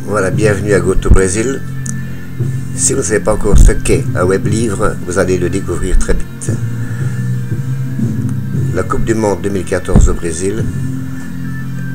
Voilà, bienvenue à GoTo Brésil. Si vous ne savez pas encore ce qu'est un web livre, vous allez le découvrir très vite. La Coupe du Monde 2014 au Brésil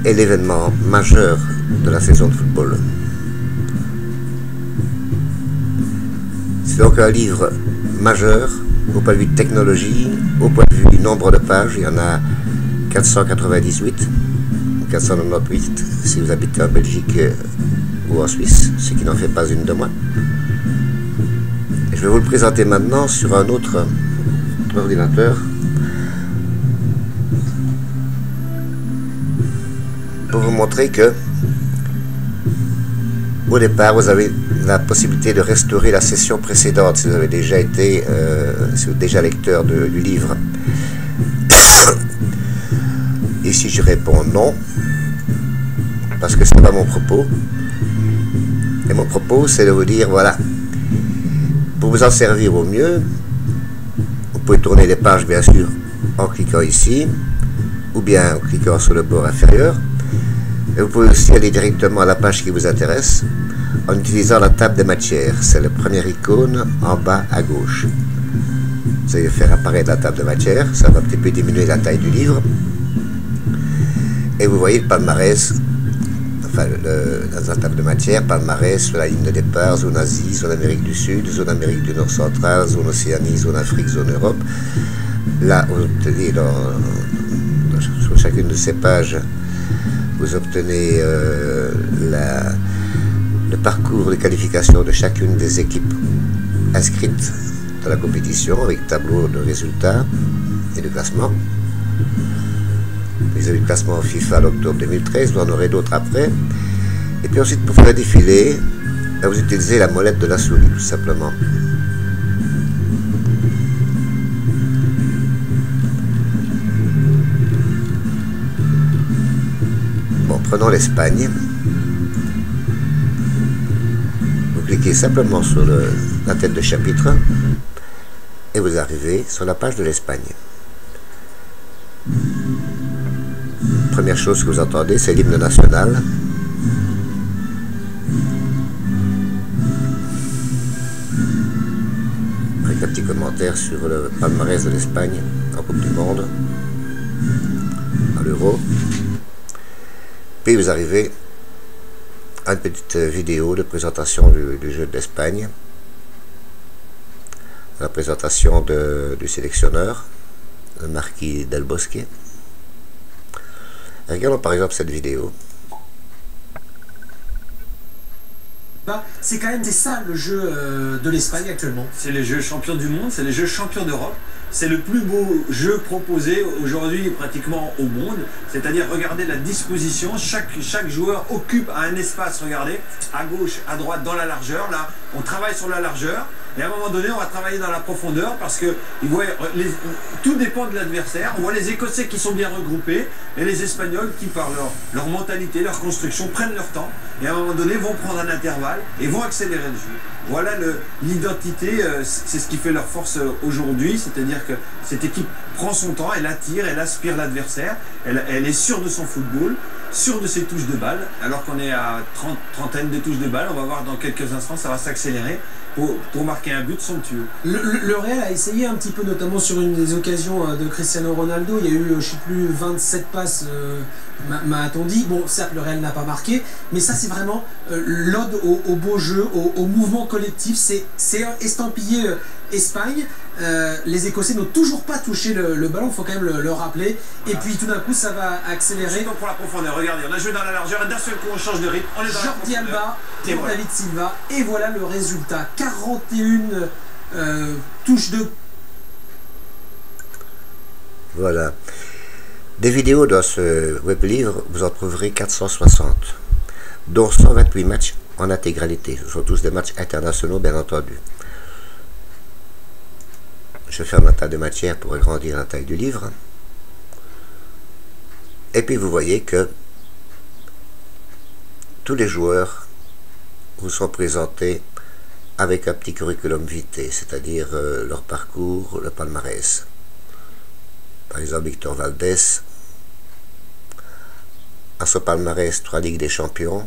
est l'événement majeur de la saison de football. C'est donc un livre majeur au point de vue de technologie, au point de vue du nombre de pages. Il y en a 498, 498 si vous habitez en Belgique ou en Suisse, ce qui n'en fait pas une de moins. Et je vais vous le présenter maintenant sur un autre ordinateur pour vous montrer que au départ vous avez la possibilité de restaurer la session précédente si vous avez déjà été si vous êtes déjà lecteur du livre. Ici je réponds non parce que c'est pas mon propos. Et mon propos, c'est de vous dire, voilà, pour vous en servir au mieux, vous pouvez tourner les pages, bien sûr, en cliquant ici, ou bien en cliquant sur le bord inférieur. Et vous pouvez aussi aller directement à la page qui vous intéresse, en utilisant la table des matières. C'est la première icône en bas à gauche. Vous allez faire apparaître la table de matières, ça va un petit peu diminuer la taille du livre. Et vous voyez le palmarès. Enfin, dans la table de matière, palmarès, sur la ligne de départ, zone Asie, zone Amérique du Sud, zone Amérique du Nord centrale, zone Océanie, zone Afrique, zone Europe. Là, vous obtenez sur chacune de ces pages, vous obtenez le parcours de qualification de chacune des équipes inscrites dans la compétition, avec tableau de résultats et de classement. Vous avez le classement FIFA d'octobre 2013, vous en aurez d'autres après. Et puis ensuite, pour faire défiler, vous utilisez la molette de la souris, tout simplement. Bon, prenons l'Espagne. Vous cliquez simplement sur la tête de chapitre et vous arrivez sur la page de l'Espagne. Première chose que vous entendez, c'est l'hymne national. Avec un petit commentaire sur le palmarès de l'Espagne en Coupe du Monde, à l'Euro. Puis vous arrivez à une petite vidéo de présentation du jeu de l'Espagne, la présentation du sélectionneur, le Marquis del Bosque. Regardons par exemple cette vidéo. C'est quand même ça le jeu de l'Espagne actuellement. C'est les jeux champions du monde, c'est les jeux champions d'Europe. C'est le plus beau jeu proposé aujourd'hui pratiquement au monde. C'est-à-dire, regardez la disposition. Chaque joueur occupe un espace, regardez, à gauche, à droite, dans la largeur. Là, on travaille sur la largeur. Et à un moment donné, on va travailler dans la profondeur parce que tout dépend de l'adversaire. On voit les Écossais qui sont bien regroupés et les Espagnols qui, par leur mentalité, leur construction, prennent leur temps et à un moment donné vont prendre un intervalle et vont accélérer le jeu. Voilà l'identité, c'est ce qui fait leur force aujourd'hui, c'est-à-dire que cette équipe prend son temps, elle attire, elle aspire l'adversaire, elle est sûre de son football, sûre de ses touches de balle, alors qu'on est à trentaine de touches de balle. On va voir dans quelques instants, ça va s'accélérer pour marquer un but somptueux. Le Real a essayé un petit peu, notamment sur une des occasions de Cristiano Ronaldo. Il y a eu, je ne sais plus, 27 passes, m'a-t-on dit. Bon, certes, le Real n'a pas marqué, mais ça, c'est vraiment l'ode au beau jeu, au mouvement collectif. C'est estampillé Espagne. Les Écossais n'ont toujours pas touché le ballon, il faut quand même le rappeler. Et puis tout d'un coup, ça va accélérer. Donc pour la profondeur, regardez, on a joué dans la largeur et d'un seul coup, on change de rythme. On est dans Jordi Alba pour voilà. David Silva. Et voilà le résultat. 41 touches de... Voilà. Des vidéos dans ce web livre, vous en trouverez 460, dont 128 matchs en intégralité. Ce sont tous des matchs internationaux, bien entendu. Je ferme la table de matière pour agrandir la taille du livre. Et puis vous voyez que tous les joueurs vous sont présentés avec un petit curriculum vitae, c'est-à-dire leur parcours, le palmarès. Par exemple, Victor Valdés, à son palmarès, 3 Ligues des Champions,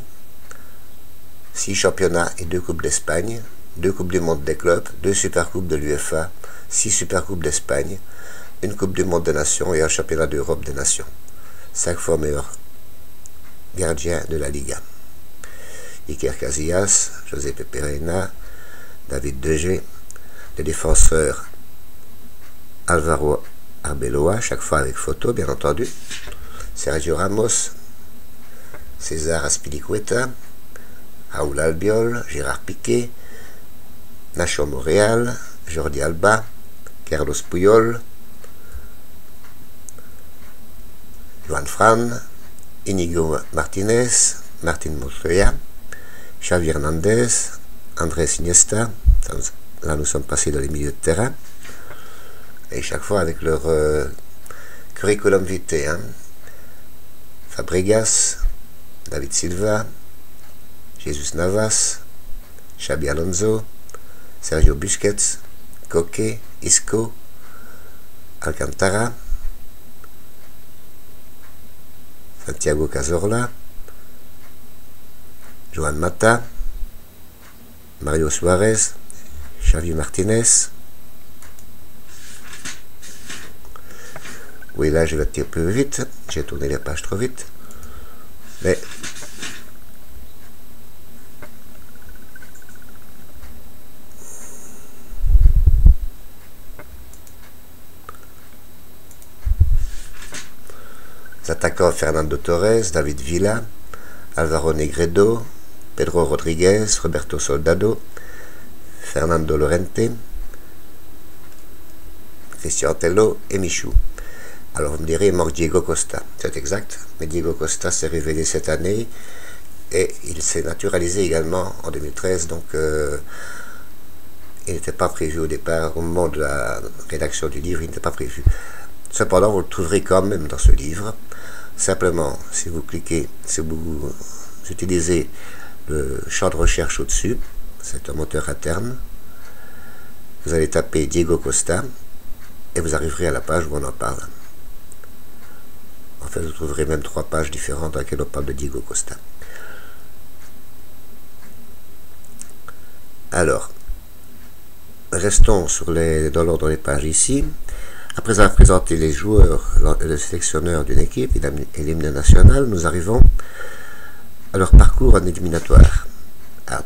6 championnats et 2 Coupes d'Espagne, 2 Coupes du Monde des clubs, 2 Supercoupes de l'UEFA, 6 Supercoupes d'Espagne, 1 Coupe du Monde des Nations et un Championnat d'Europe des Nations. 5 fois meilleur gardien de la Liga. Iker Casillas, José Pepe Reina, David De Gea, les défenseurs Alvaro Arbeloa, chaque fois avec photo bien entendu, Sergio Ramos, César Azpilicueta, Raúl Albiol, Gérard Piqué, Nacho Monreal, Jordi Alba, Carlos Puyol, Juan Fran, Inigo Martinez, Martin Montoya, Xavi Hernandez, Andrés Iniesta. Là nous sommes passés dans les milieux de terrain et chaque fois avec leur curriculum vitae, hein. Fabregas, David Silva, Jesus Navas, Xabi Alonso, Sergio Busquets, Coque, Isco, Alcantara, Santiago Cazorla, Joan Mata, Mario Suarez, Xavi Martinez. Oui, là je vais un petit peu vite, j'ai tourné les pages trop vite, mais les attaquants Fernando Torres, David Villa, Alvaro Negredo, Pedro Rodriguez, Roberto Soldado, Fernando Llorente, Cristian Tello et Michou. Alors vous me direz, il manque Diego Costa, c'est exact, mais Diego Costa s'est révélé cette année et il s'est naturalisé également en 2013, donc il n'était pas prévu au départ, au moment de la rédaction du livre, il n'était pas prévu. Cependant, vous le trouverez quand même dans ce livre. Simplement, si vous cliquez, si vous utilisez le champ de recherche au-dessus, c'est un moteur interne, vous allez taper Diego Costa et vous arriverez à la page où on en parle. En fait, vous trouverez même 3 pages différentes dans lesquelles on parle de Diego Costa. Alors, restons dans l'ordre des pages ici. Après avoir présenté les joueurs, le sélectionneur d'une équipe et l'hymne national, nous arrivons à leur parcours en éliminatoire. Alors,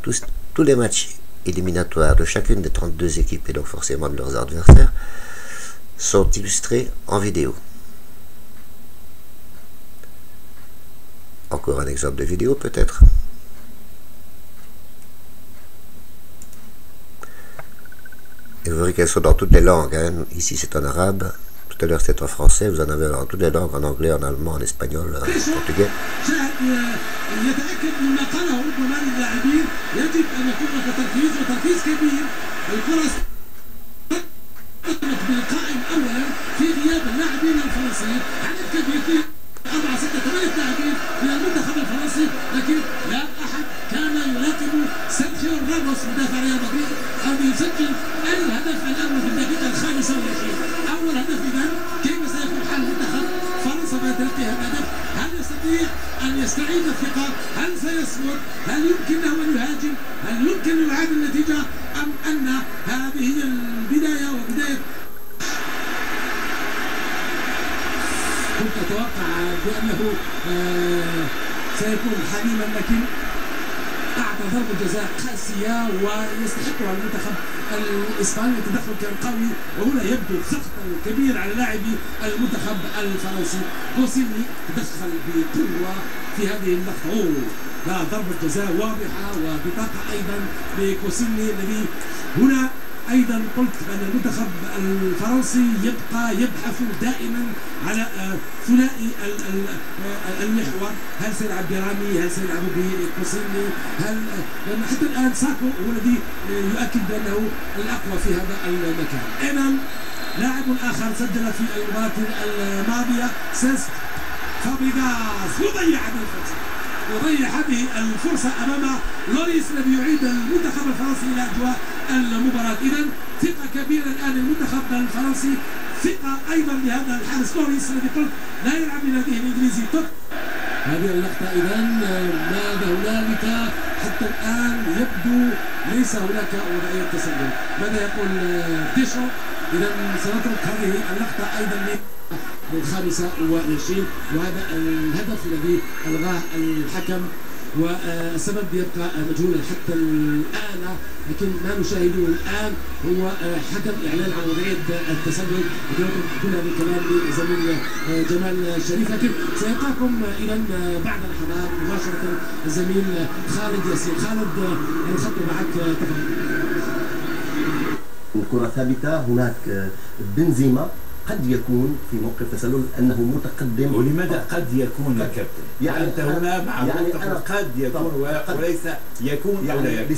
tous les matchs éliminatoires de chacune des 32 équipes, et donc forcément de leurs adversaires, sont illustrés en vidéo. Encore un exemple de vidéo peut-être. Et vous verrez qu'elles sont dans toutes les langues, hein. Ici c'est en arabe, tout à l'heure c'est en français, vous en avez dans toutes les langues, en anglais, en allemand, en espagnol, en portugais. سيرخيو راموس مدافع ريال مدريد أن يسجل الهدف الأول في الدقيقة الخامسة والعشرين. أول هدف إذا كيف سيكون حال منتخب فرنسا بعد تلقي الهدف؟ هل يستطيع أن يستعيد الثقة؟ هل سيصمد؟ هل يمكن له أن يهاجم؟ هل يمكن أن يعاد النتيجة؟ أم أن هذه هي البداية وبداية؟ كنت أتوقع بأنه سيكون حليما لكن أعطى ضربة جزاء قاسية ويستحقها المنتخب الإسباني. التدخل كان قوي وهنا يبدو الضغط الكبير على لاعبي المنتخب الفرنسي. كوسيلي تدخل بقوة في هذه اللحظة. لا ضربة جزاء واضحة وبطاقة أيضا لكوسيلي الذي هنا أيضا قلت بأن المنتخب الفرنسي يبقى يبحث دائما على ثنائي المحور. هل سيلعب برامي؟ هل سيلعب بكوسيلي؟ لأن حتى الآن ساكو هو الذي يؤكد بأنه الأقوى في هذا المكان. إذن لاعب آخر سجل في المباراة الماضية سيسك فابريغاس يضيع هذه الفرصة يضيع هذه الفرصة أمام لوريس الذي يعيد المنتخب الفرنسي إلى أجواء المباراة. إذا ثقة كبيرة الآن المنتخب الفرنسي، ثقة أيضا لهذا الحارس لوريس الذي قلت لا يلعب لناديه الإنجليزي. هذه اللقطة إذا ماذا هنالك حتى الآن؟ يبدو ليس هناك وضعية تسلل. ماذا يقول ديشو؟ إذا سنترك هذه اللقطة أيضا لل25 وهذا الهدف الذي ألغاه الحكم والسبب يبقى مجهولا حتى الآن، لكن ما نشاهده الآن هو حكم إعلان عن وضعية التسلل. كل هذا الكلام لزميل جمال شريف، لكن سيلقاكم إذا بعد لحظات مباشرة الزميل خالد ياسين. خالد الخط معك تفضل. الكرة ثابتة، هناك بنزيما قد يكون في موقف تسلل أنه متقدم. ولماذا قد يكون يا كابتن؟ يعني أنت هنا مع قد يكون وليس يكون أو لا يكون.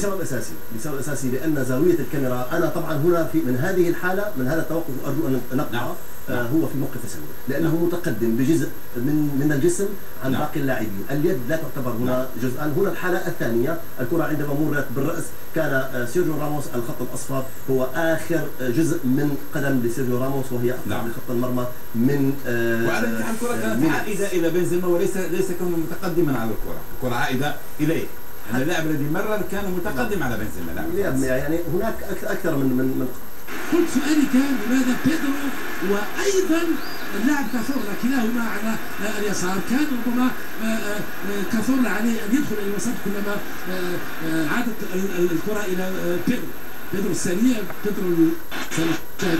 لسبب أساسي لأن زاوية الكاميرا، أنا طبعا هنا من هذه الحالة، من هذا التوقف أرجو أن نقطع. هو في موقف تسلل لأنه متقدم بجزء من الجسم عن باقي اللاعبين. اليد لا تعتبر هنا جزءا. هنا الحالة الثانية، الكرة عندما مرت بالرأس كان سيرجيو راموس الخط الأصفر هو آخر جزء من قدم لسيرجيو راموس، وهي أقرب لخط المرمى من وعلى الكرة كانت عائدة إلى بنزيما وليس كون متقدما على الكرة عائدة إليه. اللاعب الذي مرر كان متقدم على بنزيما. يعني هناك أكثر من قلت سؤالي كان لماذا بيدرو وايضا اللاعب كافورلا كلاهما على اليسار؟ كان ربما كافورلا عليه ان يدخل الى الوسط كلما عادت الكره الى بيدرو السريع. بيدرو سنشاهد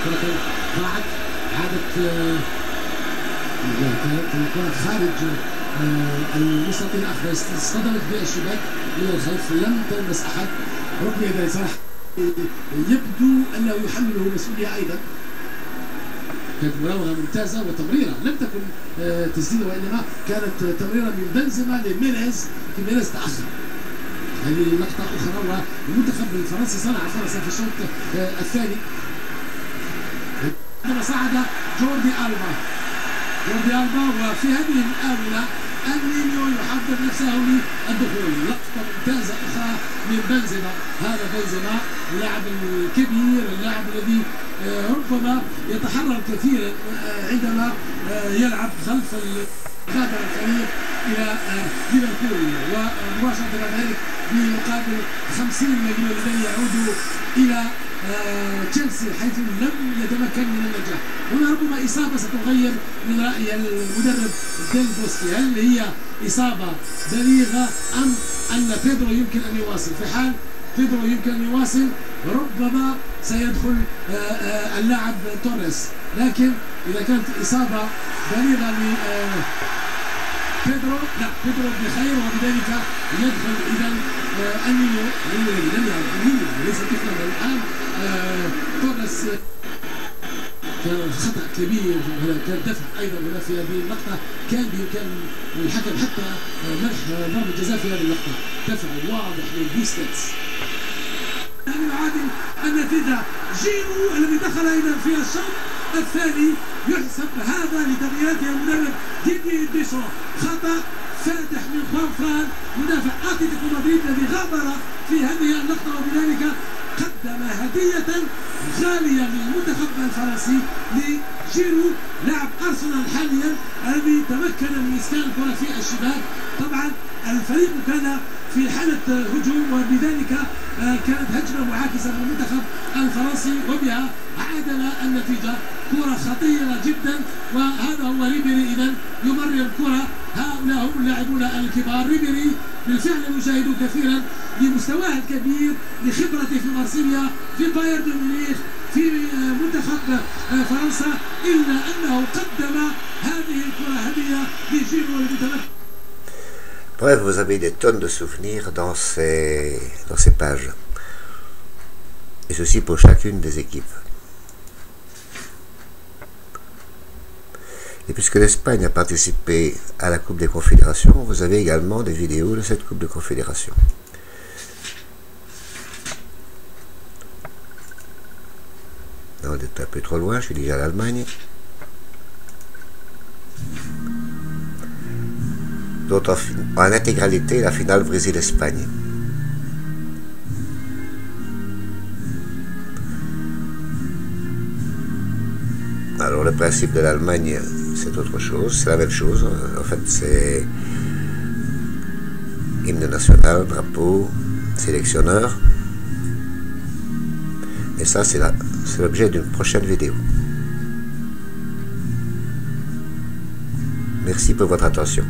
الكره ضاعت، عادت الكره خارج المستطيل الاخضر، اصطدمت بالشباك من الخلف، لم تلمس احد. ركنيه يدين صراحه يبدو انه يحمله مسؤوليه ايضا. كانت مراوغه ممتازه وتمريره لم تكن تسديده، وانما كانت تمريره من بنزيما لمينيز. مينيز تاخر. هذه لقطه اخرى، والمنتخب الفرنسي صنع فرصا في الشوط الثاني عندما صعد جوردي ألبا. وفي هذه الآونة أنينيو يحضر نفسه للدخول. لقطة ممتازة أخرى من بنزيما. هذا بنزيما اللاعب الكبير، اللاعب الذي ربما يتحرر كثيرا عندما يلعب خلف غادر الفريق إلى ليفربول، ومباشرة بعد ذلك بمقابل 50 مليون الذي يعود إلى تشيلسي حيث لم يتمكن من النجاح. هنا ربما إصابة ستغير من رأي المدرب ديل بوسكي. هل هي إصابة بليغة أم أن بيدرو يمكن أن يواصل؟ في حال بيدرو يمكن أن يواصل ربما سيدخل اللاعب توريس، لكن إذا كانت إصابة بليغة بيدرو لا، بيدرو بخير، وبذلك يدخل إذا أنيو لم يعرف ليس طفلا الآن. توريس كان خطأ كبير، كان دفع أيضا هنا في هذه اللقطة. كان بإمكان الحكم حتى منح ضربة جزاء في هذه اللقطة. دفع واضح من بوسكيتس. يعادل النتيجة. جيرو الذي دخل أيضا في الشوط الثاني يحسب هذا لتغييراته المدرب ديدييه ديشو. خطأ فاتح من خوان مدافع اتلتيكو مدريد الذي غادر في هذه اللقطة، وبذلك قدم هدية غالية للمنتخب الفرنسي لجيرو لاعب أرسنال حاليا الذي تمكن من إسكان الكرة في الشباك. طبعا الفريق كان في حالة هجوم، وبذلك كانت هجمة معاكسة من المنتخب الفرنسي، وبها عادل النتيجة. كرة خطيرة جدا، وهذا هو ريبيري إذا يمرر الكرة. هؤلاء هم اللاعبون الكبار. ريبيري بالفعل نشاهد كثيرا لمستواه الكبير، لخبرته في مارسيليا، في بايرن ميونخ، في منتخب فرنسا، إلا أنه قدم هذه الكرة هدية لجيرو الذي تمكن. Bref, vous avez des tonnes de souvenirs dans ces pages. Et ceci pour chacune des équipes. Et puisque l'Espagne a participé à la Coupe des Confédérations, vous avez également des vidéos de cette Coupe de Confédération. Non, on est un peu trop loin, je suis déjà à l'Allemagne. Donc en intégralité, la finale Brésil-Espagne. Alors le principe de l'Allemagne, c'est autre chose, c'est la même chose. En fait, c'est hymne national, drapeau, sélectionneur. Et ça, c'est l'objet d'une prochaine vidéo. Merci pour votre attention.